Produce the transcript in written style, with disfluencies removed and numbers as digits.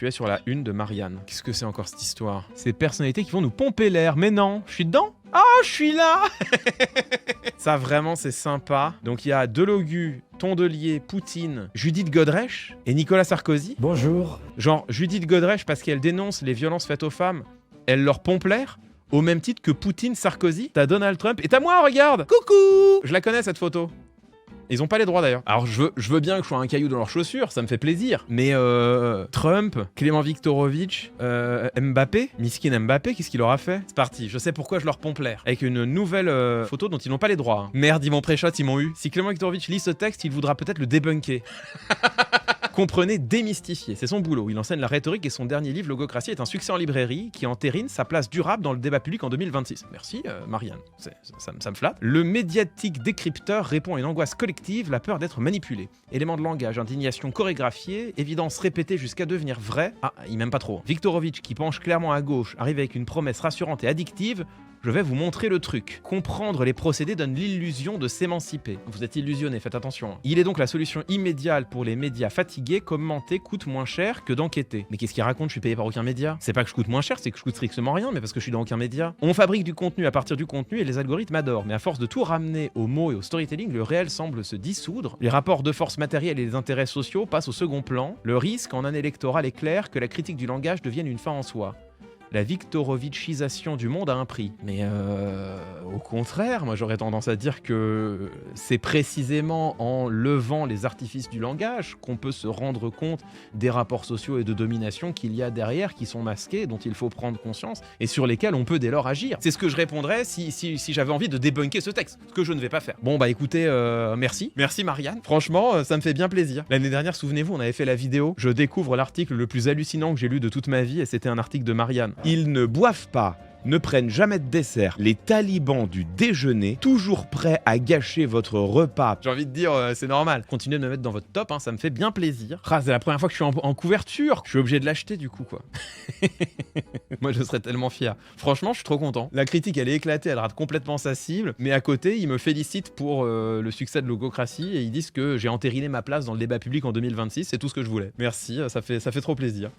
Tu es sur la une de Marianne. Qu'est-ce que c'est encore cette histoire? Ces personnalités qui vont nous pomper l'air. Mais non, je suis dedans. Ah, je suis là. Ça, vraiment, c'est sympa. Donc, il y a Delogu, Tondelier, Poutine, Judith Godrèche et Nicolas Sarkozy. Bonjour. Genre, Judith Godrèche, parce qu'elle dénonce les violences faites aux femmes, elle leur pompe l'air au même titre que Poutine, Sarkozy. T'as Donald Trump et t'as moi, regarde. Coucou. Je la connais, cette photo. Ils ont pas les droits d'ailleurs. Alors je veux bien que je sois un caillou dans leurs chaussures, ça me fait plaisir. Mais Trump, Clément Viktorovitch, Mbappé, Miskin Mbappé, qu'est-ce qu'il leur a fait? C'est parti, je sais pourquoi je leur pompe l'air. Avec une nouvelle photo dont ils n'ont pas les droits. Hein. Merde, ils m'ont pré-shot, ils m'ont eu. Si Clément Viktorovitch lit ce texte, il voudra peut-être le débunker. Comprenez, démystifier, c'est son boulot. Il enseigne la rhétorique et son dernier livre, Logocratie, est un succès en librairie qui entérine sa place durable dans le débat public en 2026. Merci, Marianne, ça me flatte. Le médiatique décrypteur répond à une angoisse collective, la peur d'être manipulé. Éléments de langage, indignation chorégraphiée, évidence répétée jusqu'à devenir vraie. Ah, il m'aime pas trop. Viktorovitch, qui penche clairement à gauche, arrive avec une promesse rassurante et addictive. Je vais vous montrer le truc. Comprendre les procédés donne l'illusion de s'émanciper. Vous êtes illusionné, faites attention. Il est donc la solution immédiate pour les médias fatigués. Commenter coûte moins cher que d'enquêter. Mais qu'est-ce qu'il raconte? Je suis payé par aucun média. C'est pas que je coûte moins cher, c'est que je coûte strictement rien, mais parce que je suis dans aucun média. On fabrique du contenu à partir du contenu et les algorithmes adorent. Mais à force de tout ramener aux mots et au storytelling, le réel semble se dissoudre. Les rapports de force matérielle et les intérêts sociaux passent au second plan. Le risque en année électorale est clair que la critique du langage devienne une fin en soi. La Viktorovitchisation du monde a un prix. Mais au contraire, moi j'aurais tendance à dire que c'est précisément en levant les artifices du langage qu'on peut se rendre compte des rapports sociaux et de domination qu'il y a derrière, qui sont masqués, dont il faut prendre conscience et sur lesquels on peut dès lors agir. C'est ce que je répondrais si j'avais envie de débunker ce texte, ce que je ne vais pas faire. Bon bah écoutez, merci Marianne, franchement ça me fait bien plaisir. L'année dernière, souvenez-vous, on avait fait la vidéo, je découvre l'article le plus hallucinant que j'ai lu de toute ma vie et c'était un article de Marianne. Ils ne boivent pas, ne prennent jamais de dessert. Les talibans du déjeuner, toujours prêts à gâcher votre repas. J'ai envie de dire, c'est normal. Continuez de me mettre dans votre top, hein, ça me fait bien plaisir. Ah, c'est la première fois que je suis en couverture. Je suis obligé de l'acheter du coup, quoi. Moi, je serais tellement fier. Franchement, je suis trop content. La critique, elle est éclatée, elle rate complètement sa cible. Mais à côté, ils me félicitent pour le succès de Logocratie et ils disent que j'ai entériné ma place dans le débat public en 2026. C'est tout ce que je voulais. Merci, ça fait trop plaisir.